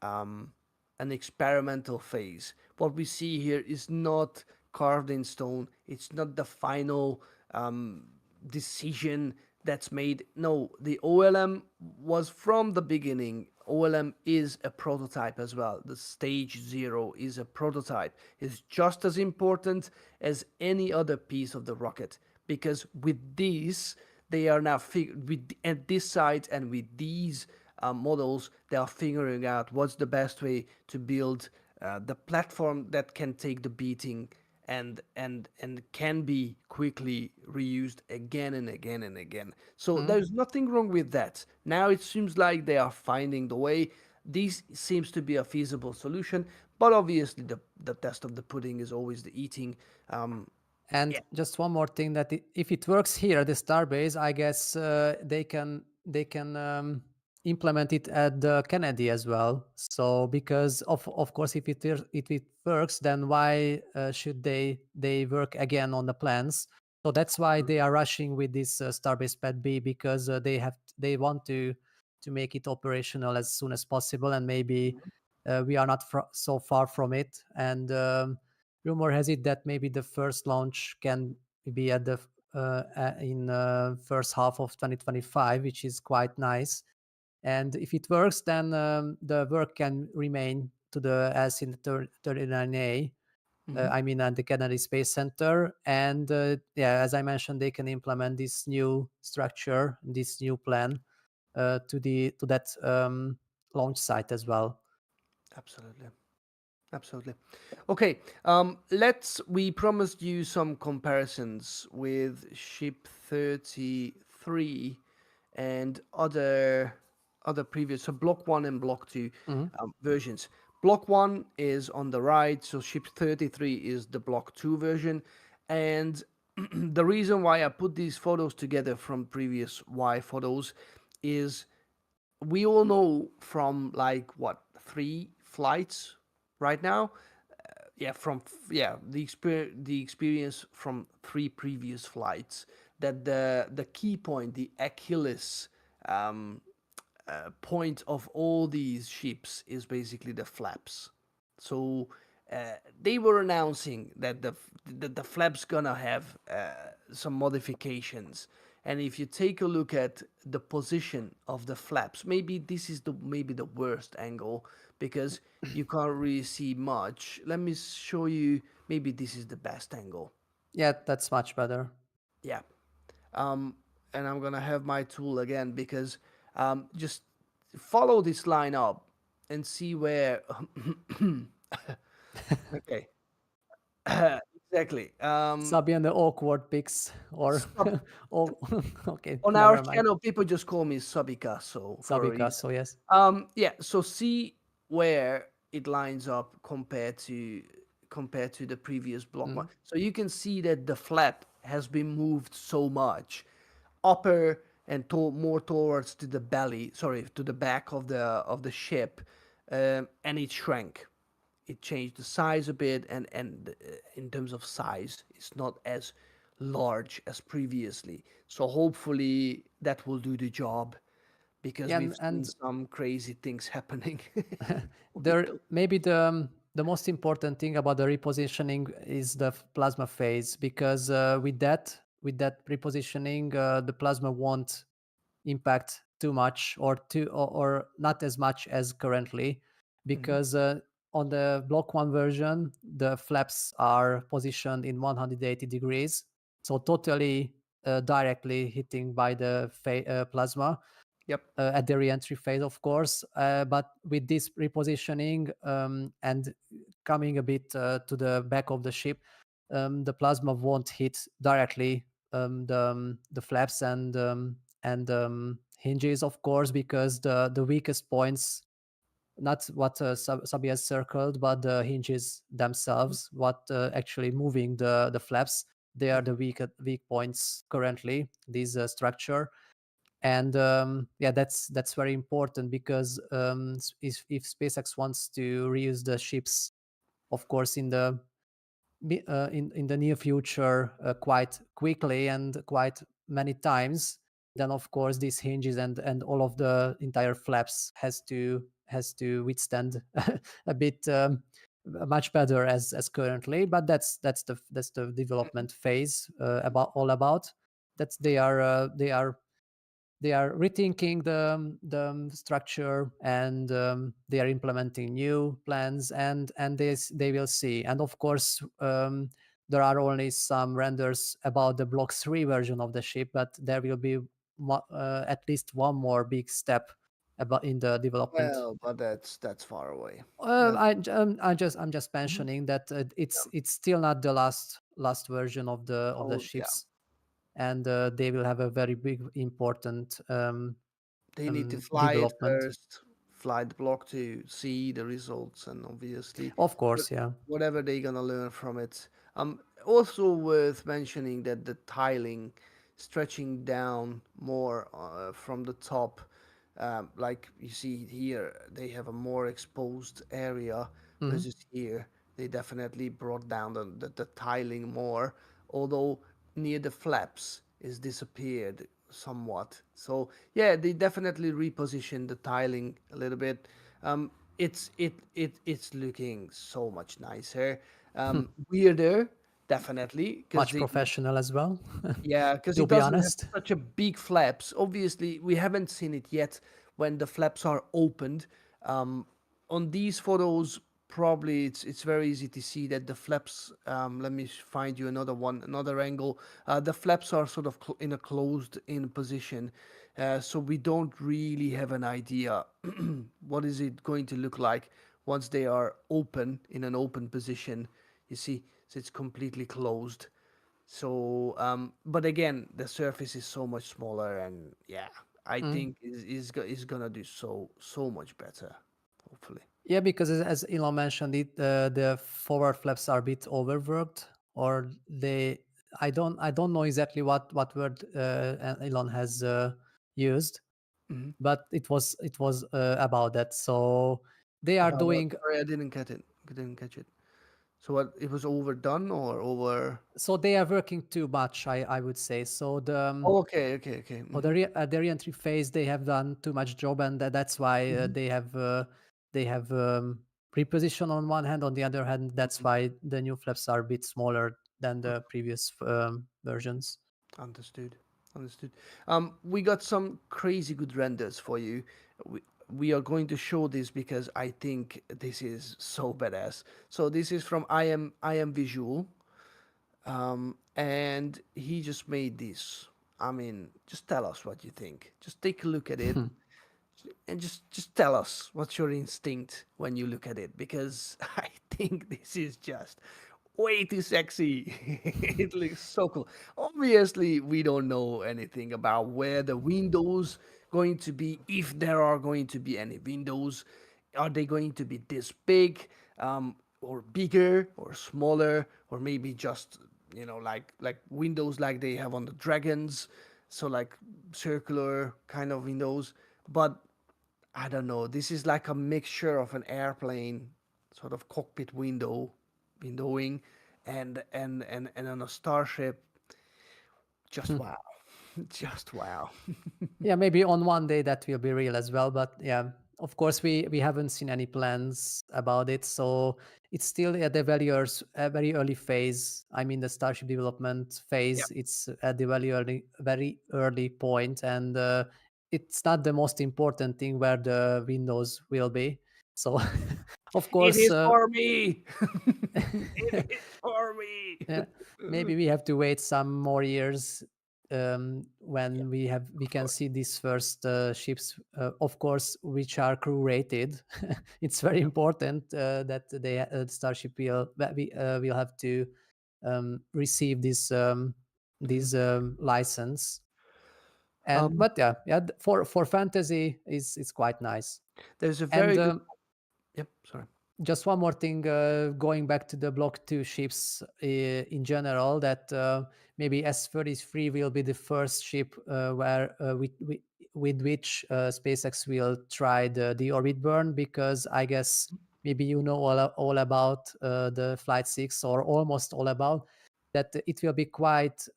Speaker 1: um, an experimental phase. What we see here is not carved in stone. It's not the final decision that's made. No, the OLM was from the beginning. OLM is a prototype as well. The stage zero is a prototype. It's just as important as any other piece of the rocket, because with these, they are now with at this site and with these models, they are figuring out what's the best way to build the platform that can take the beating and can be quickly reused again and again and again. So
Speaker 2: Mm.
Speaker 1: there's nothing wrong with that. Now it seems like they are finding the way. This seems to be a feasible solution, but obviously the test of the pudding is always the eating. Um,
Speaker 2: And
Speaker 1: yeah,
Speaker 2: just one more thing, that if it works here at the Starbase, I guess they can implement it at the Kennedy as well. So because of course, if it works, then why should they work again on the plans? So that's why they are rushing with this Starbase Pad B, because they want to make it operational as soon as possible, and maybe we are not so far from it. And rumor has it that maybe the first launch can be at the in first half of 2025, which is quite nice. And if it works, then the work can remain to the as in the 39A.
Speaker 1: mhm,
Speaker 2: I mean, at the Kennedy Space Center, and yeah, as I mentioned, they can implement this new structure, this new plan to that launch site as well.
Speaker 1: absolutely. Absolutely. Okay, we promised you some comparisons with ship 33 and other previous, so block 1 and block 2
Speaker 2: Mhm.
Speaker 1: versions. Block 1 is on the right, so ship 33 is the block 2 version. And the reason why I put these photos together from previous Y photos is we all know from like what, 3 flights right now, yeah, the experience from 3 previous flights, that the key point, the Achilles um, point of all these ships is basically the flaps. So they were announcing that the flaps gonna have some modifications, and if you take a look at the position of the flaps, maybe this is the worst angle, because you can't really see much. Let me show you. Maybe this is the best angle.
Speaker 2: Yeah, that's much better.
Speaker 1: Yeah. Um, and I'm gonna have my tool again because just follow this line up and see where. Okay. Exactly.
Speaker 2: Sabi and the awkward pics or
Speaker 1: Sub-
Speaker 2: oh okay,
Speaker 1: on our
Speaker 2: never mind.
Speaker 1: channel, people just call me Subicasso for a
Speaker 2: Sabi
Speaker 1: reason.
Speaker 2: so yes.
Speaker 1: Yeah. So see where it lines up compared to the previous block one.
Speaker 2: Mm.
Speaker 1: So you can see that the flap has been moved so much upper and more towards to the belly, sorry, to the back of the ship, and it shrank. It changed the size a bit, and in terms of size, it's not as large as previously. So hopefully that will do the job because
Speaker 2: Yeah,
Speaker 1: we've seen
Speaker 2: and
Speaker 1: some crazy things happening. with
Speaker 2: there
Speaker 1: those.
Speaker 2: maybe the most important thing about the repositioning is the plasma phase because with that repositioning the plasma won't impact too much or not as much as currently
Speaker 1: Mhm.
Speaker 2: because on the block 1 version the flaps are positioned in 180 degrees, so totally directly hitting by the plasma
Speaker 1: Yep.
Speaker 2: at the re-entry phase, of course. But with this repositioning and coming a bit to the back of the ship, the plasma won't hit directly the flaps and hinges, of course, because the weakest points, not what Sabi has circled, but the hinges themselves, what actually moving the flaps. They are the weak points currently. This structure, and yeah, that's very important because if SpaceX wants to reuse the ships, of course, in the near future, quite quickly and quite many times, then of course these hinges and all of the entire flaps has to withstand a bit much better as currently. But that's the development phase about that they are rethinking the structure, and they are implementing new plans, and they will see. And of course there are only some renders about the block 3 version of the ship, but there will be at least one more big step about in the development.
Speaker 1: Well, but that's far away.
Speaker 2: Well,
Speaker 1: That's
Speaker 2: I'm just
Speaker 1: Mhm.
Speaker 2: mentioning that
Speaker 1: Yeah.
Speaker 2: it's still not the last version of the
Speaker 1: Oh, yeah.
Speaker 2: ships, and they will have a very big important
Speaker 1: They need to fly it
Speaker 2: development.
Speaker 1: first, fly the block to see the results, and obviously,
Speaker 2: Of
Speaker 1: wh-
Speaker 2: course, yeah.
Speaker 1: whatever they're gonna learn from it. Also worth mentioning that the tiling stretching down more from the top, like you see here, they have a more exposed area
Speaker 2: Mhm.
Speaker 1: versus here. They definitely brought down the tiling more, although near the flaps is disappeared somewhat. So yeah, they definitely repositioned the tiling a little bit. It's looking so much nicer, weirder definitely because
Speaker 2: Much
Speaker 1: they
Speaker 2: professional as well,
Speaker 1: yeah, because
Speaker 2: to
Speaker 1: it
Speaker 2: be
Speaker 1: doesn't have
Speaker 2: honest.
Speaker 1: such a big flaps. Obviously, we haven't seen it yet when the flaps are opened. Um, on these photos, probably it's very easy to see that the flaps. Let me find you another one, another angle. The flaps are sort of in a closed-in position, so we don't really have an idea what is it going to look like once they are open in an open position. You see, so it's completely closed. So, but again, the surface is so much smaller, and yeah, I
Speaker 2: Mm.
Speaker 1: think is gonna do so much better. Hopefully.
Speaker 2: Yeah, because as Elon mentioned, the forward flaps are a bit overworked, or they. I don't know exactly what word Elon has used,
Speaker 1: Hmm.
Speaker 2: but it was about that. So they are
Speaker 1: About what?
Speaker 2: doing.
Speaker 1: Sorry, I didn't get it. Didn't catch it. So what? It was overdone or over?
Speaker 2: So they are working too much, I would say. So
Speaker 1: Oh, okay, okay, okay.
Speaker 2: or
Speaker 1: Hmm.
Speaker 2: at the re-entry phase, they have done too much job, and that's why
Speaker 1: Hmm.
Speaker 2: they have reposition on one hand. On the other hand, that's why the new flaps are a bit smaller than the previous versions.
Speaker 1: Understood. Understood. We got some crazy good renders for you. We, we are going to show this because I think this is so badass. So this is from I am Visual. and he just made this. I mean, just tell us what you think. Just take a look at it, and just tell us what's your instinct when you look at it, because I think this is just way too sexy. It looks so cool. Obviously, we don't know anything about where the windows going to be, if there are going to be any windows. Are they going to be this big, or bigger, or smaller, or maybe just, like windows like they have on the dragons, so like circular kind of windows. But I don't know. This is like a mixture of an airplane, sort of cockpit windowing, and on a starship. Just wow, just wow.
Speaker 2: Yeah, maybe on one day that will be real as well. But yeah, of course, we haven't seen any plans about it, so it's still at the a very early phase. I mean, the Starship development
Speaker 1: Yeah,
Speaker 2: phase. It's at the very early point, and it's not the most important thing where the windows will be. So, of
Speaker 1: it
Speaker 2: course.
Speaker 1: is for me. It is for me.
Speaker 2: Yeah, maybe we have to wait some more years
Speaker 1: Yeah,
Speaker 2: when we
Speaker 1: of
Speaker 2: can
Speaker 1: course.
Speaker 2: see these first ships, of course, which are crew rated. It's very important that Starship will have to receive
Speaker 1: Mhm.
Speaker 2: this license. And
Speaker 1: Um,
Speaker 2: but yeah, for fantasy is quite nice.
Speaker 1: there's a
Speaker 2: And
Speaker 1: very good. Yep. Sorry.
Speaker 2: just one more thing, going back to the Block 2 ships in general, that maybe S-33 will be the first ship with which SpaceX will try the orbit burn, because I guess maybe you know all about the Flight 6, or almost all about, that it will be quite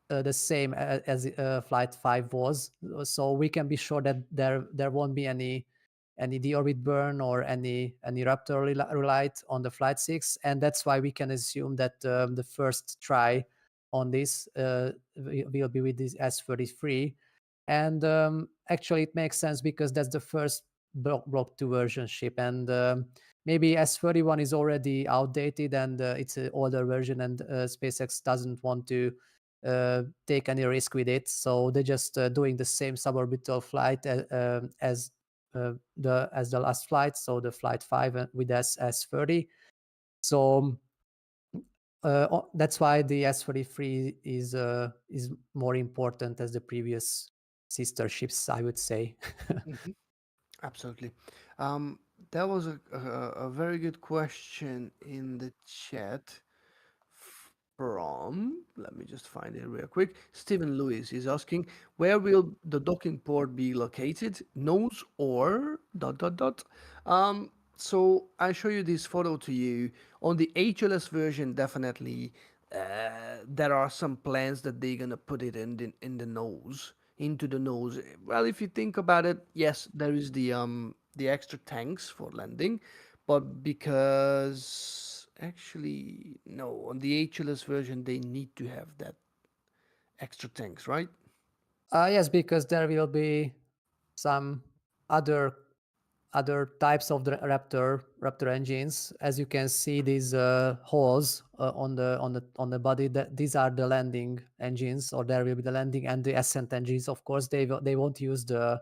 Speaker 2: the same as Flight 5 was. So we can be sure that there won't be any deorbit burn or any Raptor relight on the Flight 6, and that's why we can assume that the first try on this will be with this S-33. And actually, it makes sense because that's the first Block 2 version ship, and maybe S-31 is already outdated, and it's an older version, and SpaceX doesn't want to take any risk with it, so they're just doing the same suborbital flight as the last flight, so the Flight 5 with S30. So that's why the S33 is more important as the previous sister ships, I would say.
Speaker 1: Mhm. Absolutely. Um, that was a very good question in the chat from, let me just find it real quick. Stephen Lewis is asking, where will the docking port be located? Nose or dot dot dot? So I show you this photo to you. On the HLS version, definitely, there are some plans that they're gonna put it in the nose, into the nose. Well, if you think about it, yes, there is the extra tanks for landing, but because actually no, on the HLS version they need to have that extra tanks, right?
Speaker 2: Yes, because there will be some other types of the Raptor engines. As you can see, these holes on the body, that these are the landing engines, or there will be the landing and the ascent engines. Of course, they won't use the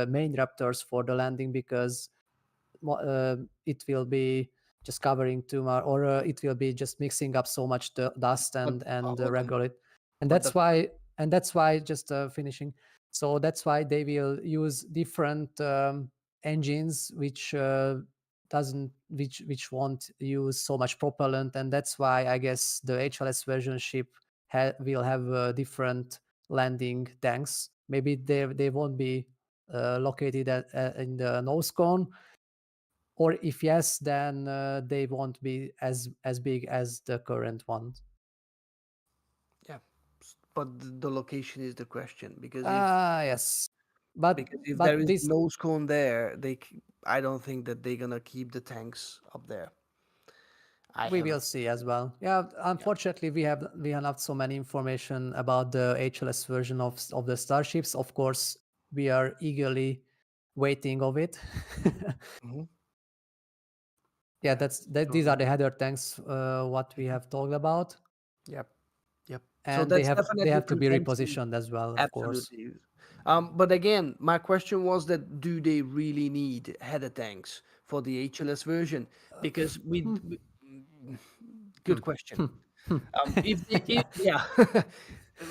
Speaker 2: main Raptors for the landing, because it will be just covering too much, or it will be just mixing up so much the dust
Speaker 1: But
Speaker 2: and
Speaker 1: hold on,
Speaker 2: regulate. And
Speaker 1: but the
Speaker 2: that's why just finishing. So that's why they will use different engines which doesn't which won't use so much propellant, and that's why I guess the HLS version ship will have different landing tanks. Maybe they won't be located in the nose cone, or if yes, then they won't be as big as the current ones.
Speaker 1: yeah, but the location is the question, because
Speaker 2: Yes, but
Speaker 1: if there is
Speaker 2: this
Speaker 1: no cone there, I don't think that they're gonna keep the tanks up there. I
Speaker 2: we
Speaker 1: have a
Speaker 2: will see as well. Yeah,
Speaker 1: yeah.
Speaker 2: unfortunately, we have not so many information about the HLS version of the starships. Of course, we are eagerly waiting of it.
Speaker 1: Hmm.
Speaker 2: Yeah,
Speaker 1: Yeah,
Speaker 2: these are
Speaker 1: totally.
Speaker 2: the header tanks what we have talked about.
Speaker 1: Yep, yep. So
Speaker 2: and
Speaker 1: that's
Speaker 2: they
Speaker 1: definitely
Speaker 2: have to be
Speaker 1: potentially,
Speaker 2: repositioned as well, of course.
Speaker 1: absolutely. But again, my question was that do they really need header tanks for the HLS version? Because
Speaker 2: Hmm, hmm,
Speaker 1: good question.
Speaker 2: hmm, hmm.
Speaker 1: Yeah,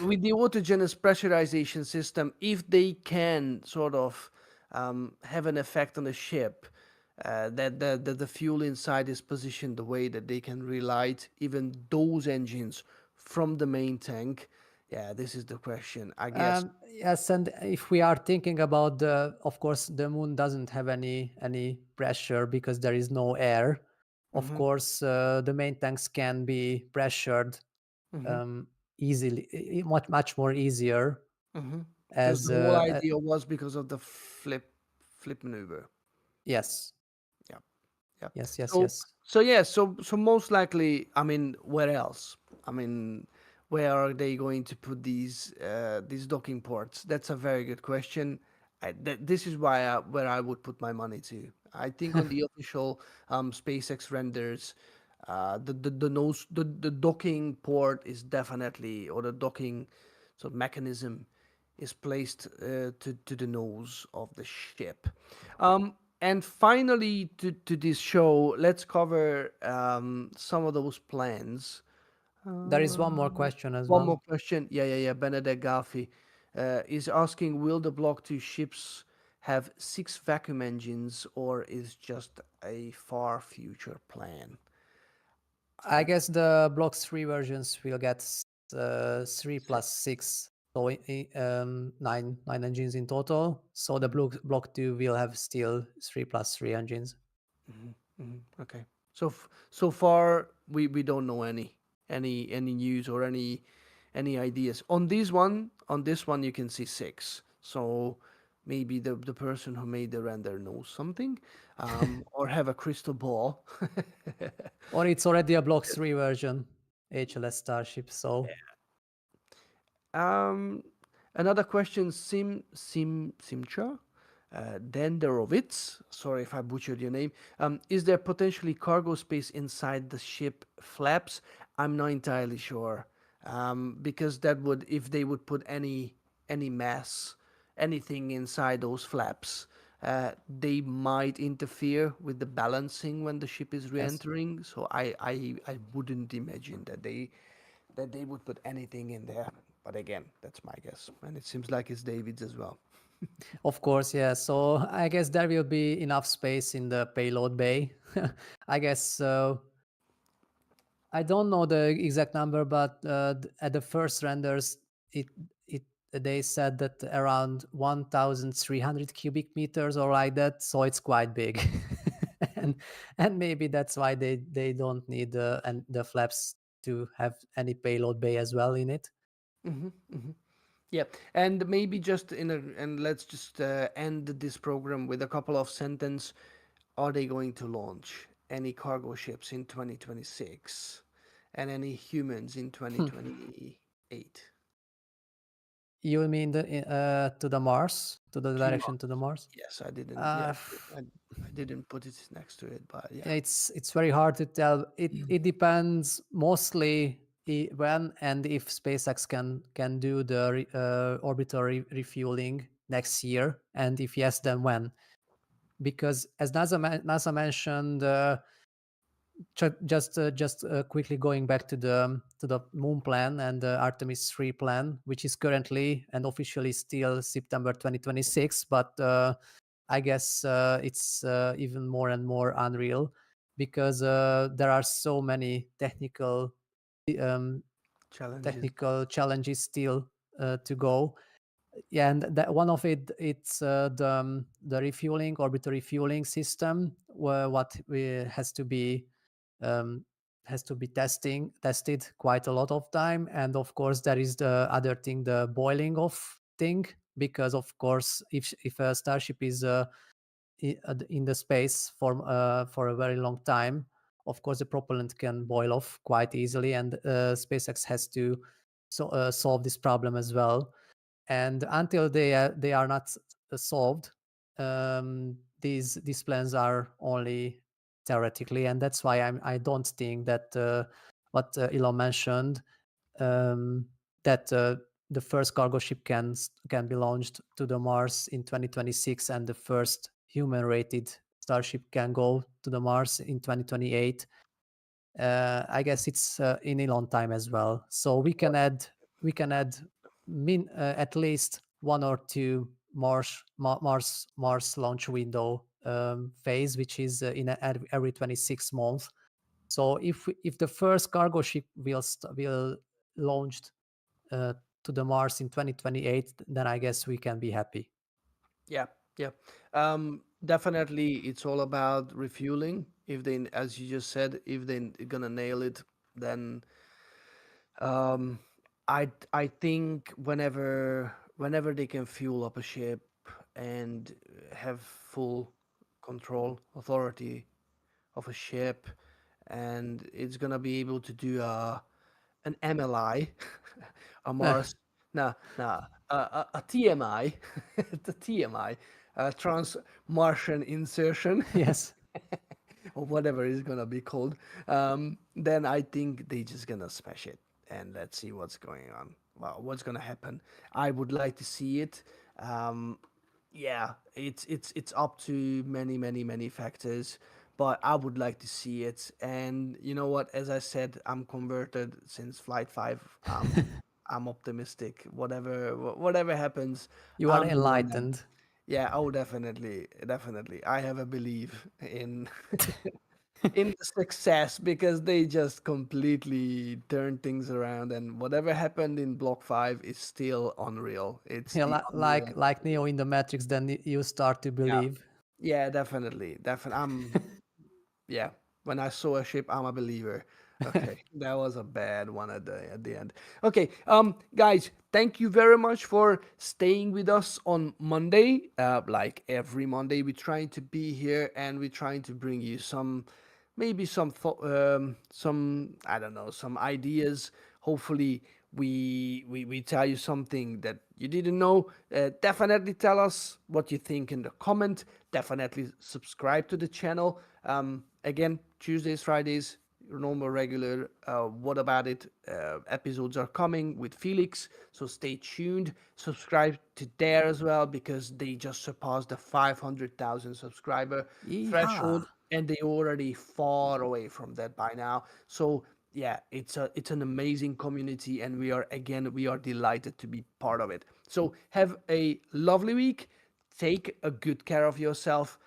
Speaker 1: with the autogenous pressurization system, if they can sort of have an effect on the ship, that the fuel inside is positioned the way that they can relight even those engines from the main tank. Yeah, this is the question, I guess.
Speaker 2: Yes, and if we are thinking about of course, the moon doesn't have any pressure because there is no air. Of
Speaker 1: Hmm.
Speaker 2: course, the main tanks can be pressured
Speaker 1: Hmm.
Speaker 2: um, easily, much more easier
Speaker 1: Hmm. Because
Speaker 2: as
Speaker 1: the whole idea was because of the flip maneuver.
Speaker 2: yes,
Speaker 1: Yeah. Yeah.
Speaker 2: yes, yes,
Speaker 1: So
Speaker 2: yes.
Speaker 1: yeah, so most likely, I mean, where else? I mean, where are they going to put these docking ports? That's a very good question. This is where I would put my money to. I think on the official SpaceX renders, the nose the docking port is definitely, or the docking sort of mechanism is placed to the nose of the ship. And finally, to this show, let's cover some of those plans.
Speaker 2: There is one more
Speaker 1: Uh,
Speaker 2: question as
Speaker 1: One
Speaker 2: well.
Speaker 1: more question. Yeah. Benedek Gaffi is asking, will the Block 2 ships have 6 vacuum engines, or is just a far future plan?
Speaker 2: I
Speaker 1: I
Speaker 2: guess the Block 3 versions will get 3
Speaker 1: say.
Speaker 2: plus 6, so nine engines in total. So the Block 2 will have still 3 plus 3 engines.
Speaker 1: Mhm, mhm, okay. So so far we don't know any news or any ideas on this one. On this one, you can see 6. So maybe the person who made the render knows something, or have a crystal ball.
Speaker 2: Or it's already a Block 3 version, HLS Starship. So
Speaker 1: Um, Another question, Simcha, Denderovitz. Sorry if I butchered your name. Is there potentially cargo space inside the ship flaps? I'm not entirely sure, because that would, if they would put any mass, anything inside those flaps, they might interfere with the balancing when the ship is
Speaker 2: yes,
Speaker 1: re-entering. So I wouldn't imagine that they would put anything in there. But again, that's my guess, and it seems like it's David's as well.
Speaker 2: of course, yeah. So I guess there will be enough space in the payload bay. I guess I don't know the exact number, but at the first renders, it it they said that around 1,300 cubic meters or like that. So it's quite big, and maybe that's why they don't need and the flaps to have any payload bay as well in it.
Speaker 1: Hmm. Hmm. Yeah, and maybe just and let's just end this program with a couple of sentence. Are they going to launch any cargo ships in 2026, and any humans in 2028
Speaker 2: You mean to the Mars, to the
Speaker 1: to
Speaker 2: direction to the
Speaker 1: Mars?
Speaker 2: Mars?
Speaker 1: Yes, I didn't.
Speaker 2: Uh,
Speaker 1: Yeah, I didn't put it next to it, but yeah.
Speaker 2: it's very hard to tell. It depends mostly when and if SpaceX can do the orbital refueling next year, and if yes, then when. Because as NASA mentioned, just quickly going back to the moon plan and the Artemis 3 plan, which is currently and officially still September 2026, but I guess it's even more and more unreal because there are so many um,
Speaker 1: Challenges.
Speaker 2: technical challenges still to go. Yeah, and that one of it's the refueling, orbital refueling system, where what um, has to be tested quite a lot of time. And of course there is the other thing, the boiling off thing, because of course if a Starship is in the space for a very long time, of course the propellant can boil off quite easily, and SpaceX has to solve this problem as well. And until they are not solved, these plans are only theoretically, and that's why I don't think that what Elon mentioned, um, that the first cargo ship can be launched to the Mars in 2026, and the first human-rated Starship can go to the Mars in 2028. I guess it's in a long time as well. So we can add at least one or two Mars launch window phase, which is every 26 months. So if the first cargo ship will launched uh, to the Mars in 2028, then I guess we can be happy.
Speaker 1: Yeah, yeah. Definitely, it's all about refueling. If they, as you just said, if they're gonna nail it, then um, I think whenever they can fuel up a ship and have full control, authority of a ship, and it's gonna be able to do an MLI, a Mars, a TMI, the TMI, trans Martian insertion,
Speaker 2: Yes.
Speaker 1: or whatever it's gonna be called. Then I think they just gonna smash it, and let's see what's going on. Well, what's gonna happen? I would like to see it. Um, yeah, it's up to many factors, but I would like to see it. And you know what? As I said, I'm converted since Flight 5. I'm optimistic. Whatever happens,
Speaker 2: You are
Speaker 1: I'm the one that.
Speaker 2: enlightened.
Speaker 1: Yeah, oh, definitely. I have a belief in in the success because they just completely turned things around, and whatever happened in Block 5 is still unreal. It's
Speaker 2: Yeah,
Speaker 1: the unreal.
Speaker 2: like Neo in the Matrix, then you start to
Speaker 1: Yeah,
Speaker 2: believe.
Speaker 1: yeah, definitely. Yeah. When I saw a ship, I'm a believer. Okay, that was a bad one at the end. Okay, guys, thank you very much for staying with us on Monday. Like every Monday, we're trying to be here and we're trying to bring you some, maybe some I don't know, some ideas. Hopefully, we tell you something that you didn't know. Definitely tell us what you think in the comment. Definitely subscribe to the channel. Again, Tuesdays, Fridays, your normal regular what about it episodes are coming with Felix, so stay tuned. Subscribe to there as well because they just surpassed the 500,000 subscriber
Speaker 2: Yeehaw.
Speaker 1: threshold, and they already far away from that by now. So yeah, it's an amazing community, and we are delighted to be part of it. So have a lovely week. Take a good care of yourself.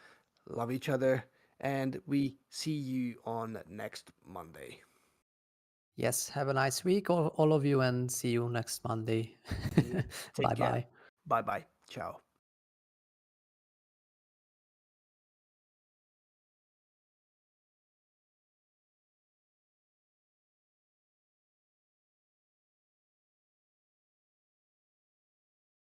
Speaker 1: Love each other, and we see you on next Monday.
Speaker 2: Yes, have a nice week, all of you, and see you next Monday.
Speaker 1: See you.
Speaker 2: Bye
Speaker 1: Take care.
Speaker 2: bye.
Speaker 1: Bye bye. Ciao.